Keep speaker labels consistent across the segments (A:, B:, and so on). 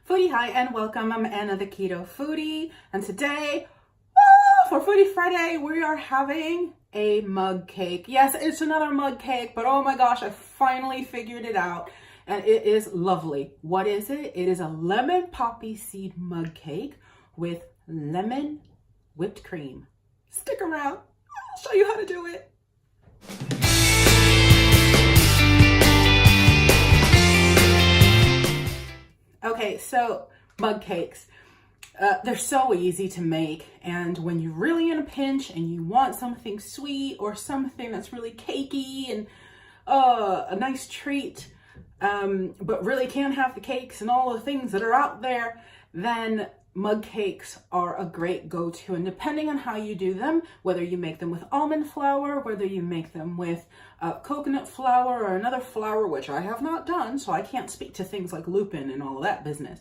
A: Foodie, hi and welcome. I'm Anna the Keto Foodie, and today, for Foodie Friday, we are having a mug cake. Yes, it's another mug cake, but oh my gosh, I finally figured it out, and it is lovely. What is it? It is a lemon poppy seed mug cake with lemon whipped cream. Stick around, I'll show you how to do it. Okay, so mug cakes, they're so easy to make, and when you're really in a pinch and you want something sweet or something that's really cakey and a nice treat, but really can't have the cakes and all the things that are out there, then mug cakes are a great go-to. And depending on how you do them, whether you make them with almond flour, whether you make them with coconut flour or another flour, which I have not done, so I can't speak to things like lupin and all of that business,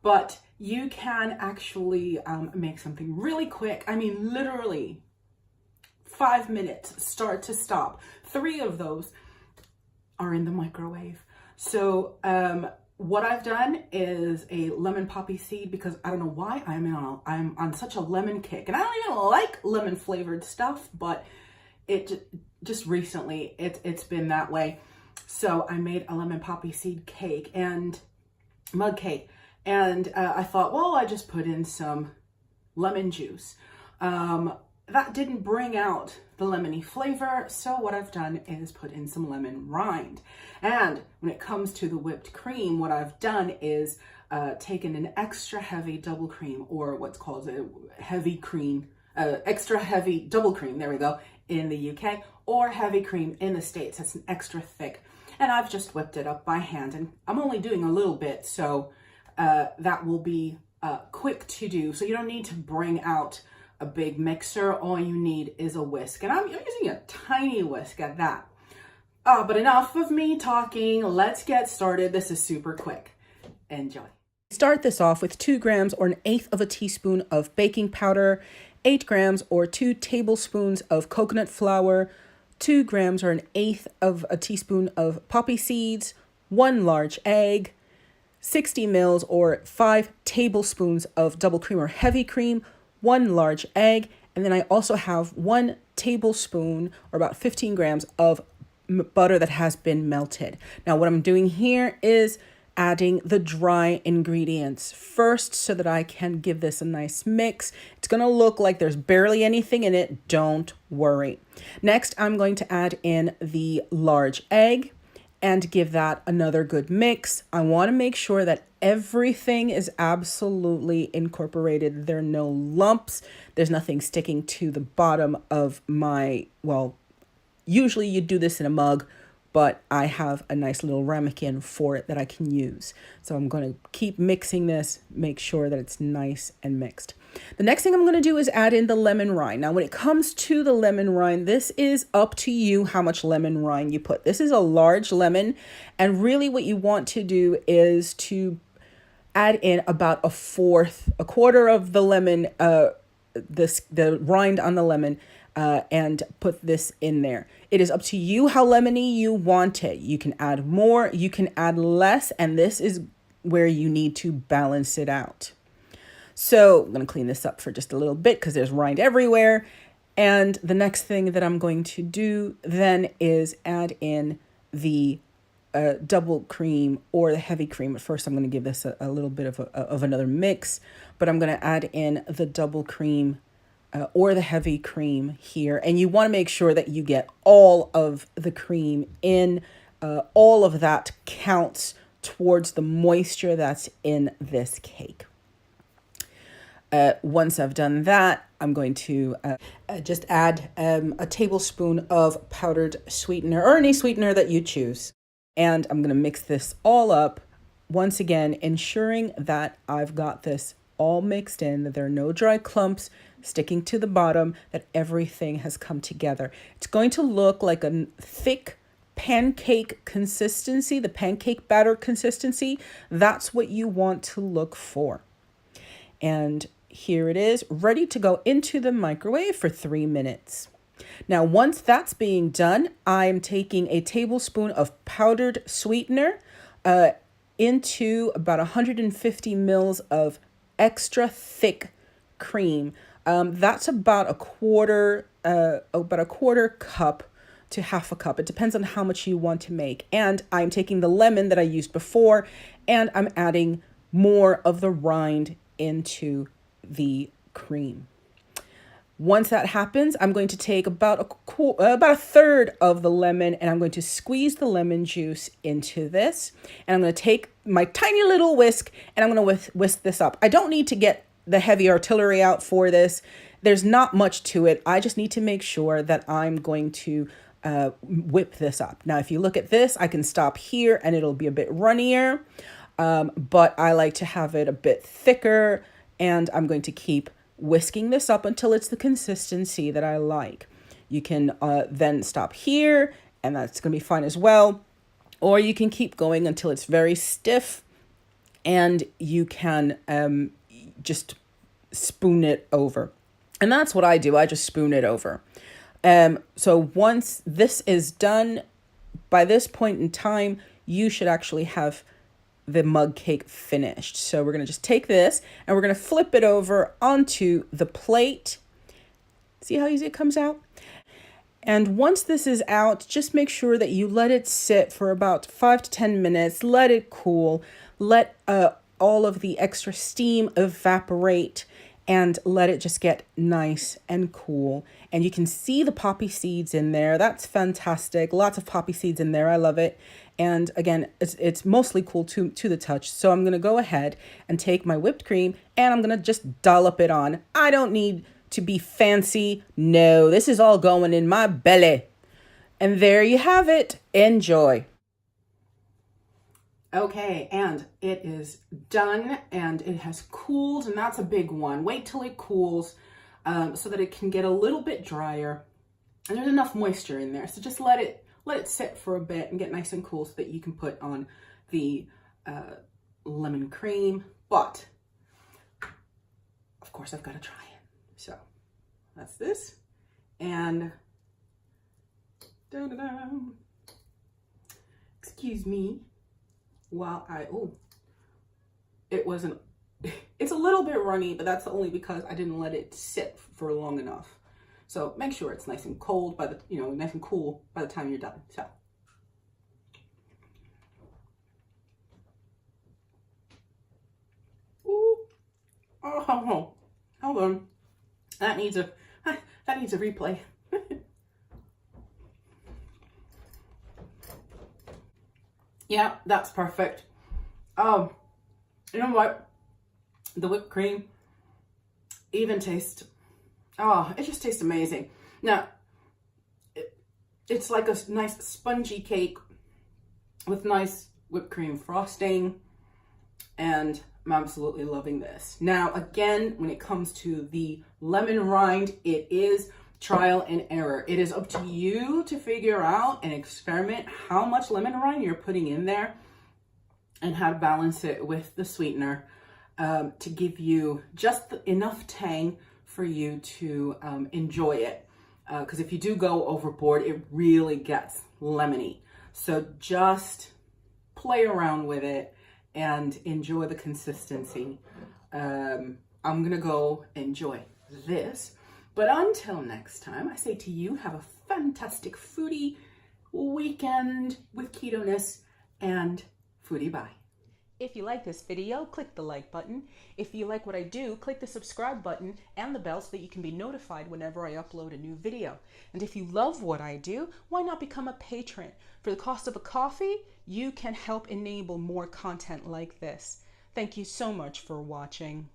A: but you can actually make something really quick. I mean, literally 5 minutes, start to stop. 3 of those are in the microwave. So what I've done is a lemon poppy seed, because I don't know why I'm on such a lemon kick, and I don't even like lemon flavored stuff, but it just recently it's been that way. So I made a lemon poppy seed cake and mug cake, and I thought, well, I just put in some lemon juice. That didn't bring out the lemony flavor, so what I've done is put in some lemon rind. And when it comes to the whipped cream, what I've done is taken an extra heavy double cream, or what's called a heavy cream, extra heavy double cream, there we go, in the UK, or heavy cream in the States. That's an extra thick. And I've just whipped it up by hand, and I'm only doing a little bit, so that will be quick to do. So you don't need to bring out a big mixer. All you need is a whisk, and I'm using a tiny whisk at that. But enough of me talking. Let's get started. This is super quick. Enjoy.
B: Start this off with 2 grams or 1/8 of a teaspoon of baking powder, 8 grams or 2 tablespoons of coconut flour, 2 grams or 1/8 of a teaspoon of poppy seeds, 1 large egg, 60 mils or 5 tablespoons of double cream or heavy cream, 1 large egg, and then I also have 1 tablespoon or about 15 grams of butter that has been melted. Now what I'm doing here is adding the dry ingredients first so that I can give this a nice mix. It's going to look like there's barely anything in it. Don't worry. Next, I'm going to add in the large egg and give that another good mix. I want to make sure that everything is absolutely incorporated. There are no lumps. There's nothing sticking to the bottom of my, well, usually you do this in a mug, but I have a nice little ramekin for it that I can use. So I'm going to keep mixing this, make sure that it's nice and mixed. The next thing I'm going to do is add in the lemon rind. Now, when it comes to the lemon rind, this is up to you how much lemon rind you put. This is a large lemon, and really what you want to do is to add in about a quarter of the lemon, the rind on the lemon, and put this in there. It is up to you how lemony you want it. You can add more, you can add less, and this is where you need to balance it out. So I'm going to clean this up for just a little bit because there's rind everywhere. And the next thing that I'm going to do then is add in the double cream or the heavy cream. At first, I'm going to give this a little bit of another mix, but I'm going to add in the double cream or the heavy cream here. And you want to make sure that you get all of the cream in. All of that counts towards the moisture that's in this cake. Once I've done that, I'm going to just add a tablespoon of powdered sweetener or any sweetener that you choose. And I'm going to mix this all up, once again, ensuring that I've got this all mixed in, that there are no dry clumps sticking to the bottom, that everything has come together. It's going to look like a thick pancake consistency, the pancake batter consistency. That's what you want to look for. And here it is, ready to go into the microwave for 3 minutes. Now, once that's being done, I'm taking a tablespoon of powdered sweetener, into about 150 mils of extra thick cream. That's about a quarter cup to half a cup. It depends on how much you want to make. And I'm taking the lemon that I used before, and I'm adding more of the rind into the cream. Once that happens, I'm going to take about a third of the lemon, and I'm going to squeeze the lemon juice into this. And I'm going to take my tiny little whisk, and I'm going to whisk this up. I don't need to get the heavy artillery out for this. There's not much to it. I just need to make sure that I'm going to whip this up. Now, if you look at this, I can stop here and it'll be a bit runnier, but I like to have it a bit thicker, and I'm going to keep whisking this up until it's the consistency that I like. You can then stop here, and that's going to be fine as well. Or you can keep going until it's very stiff, and you can just spoon it over. And that's what I do. I just spoon it over. So once this is done, by this point in time, you should actually have the mug cake finished. So we're going to just take this and we're going to flip it over onto the plate. See how easy it comes out? And once this is out, just make sure that you let it sit for about 5 to 10 minutes. Let it cool. Let all of the extra steam evaporate, and let it just get nice and cool. And you can see the poppy seeds in there. That's fantastic. Lots of poppy seeds in there. I love it. And again, it's mostly cool to the touch. So I'm going to go ahead and take my whipped cream, and I'm going to just dollop it on. I don't need to be fancy. No, this is all going in my belly. And there you have it. Enjoy.
A: Okay, and it is done, and it has cooled, and that's a big one. Wait till it cools so that it can get a little bit drier, and there's enough moisture in there. So just let it sit for a bit and get nice and cool so that you can put on the lemon cream. But of course, I've got to try it. So that's this, and da-da-da. Excuse me. While it's a little bit runny, but that's only because I didn't let it sit for long enough. So make sure it's nice and cold nice and cool by the time you're done. So. Ooh. Oh, hold on. That needs a replay. Yeah, that's perfect. You know what? The whipped cream even tastes, it just tastes amazing. Now, it's like a nice spongy cake with nice whipped cream frosting, and I'm absolutely loving this. Now, again, when it comes to the lemon rind, it is trial and error. It is up to you to figure out and experiment how much lemon rind you're putting in there and how to balance it with the sweetener to give you just enough tang for you to enjoy it. Because if you do go overboard, it really gets lemony. So just play around with it and enjoy the consistency. I'm gonna go enjoy this. But until next time, I say to you, have a fantastic foodie weekend with ketoness, and foodie bye.
B: If you like this video, click the like button. If you like what I do, click the subscribe button and the bell so that you can be notified whenever I upload a new video. And if you love what I do, why not become a patron? For the cost of a coffee, you can help enable more content like this. Thank you so much for watching.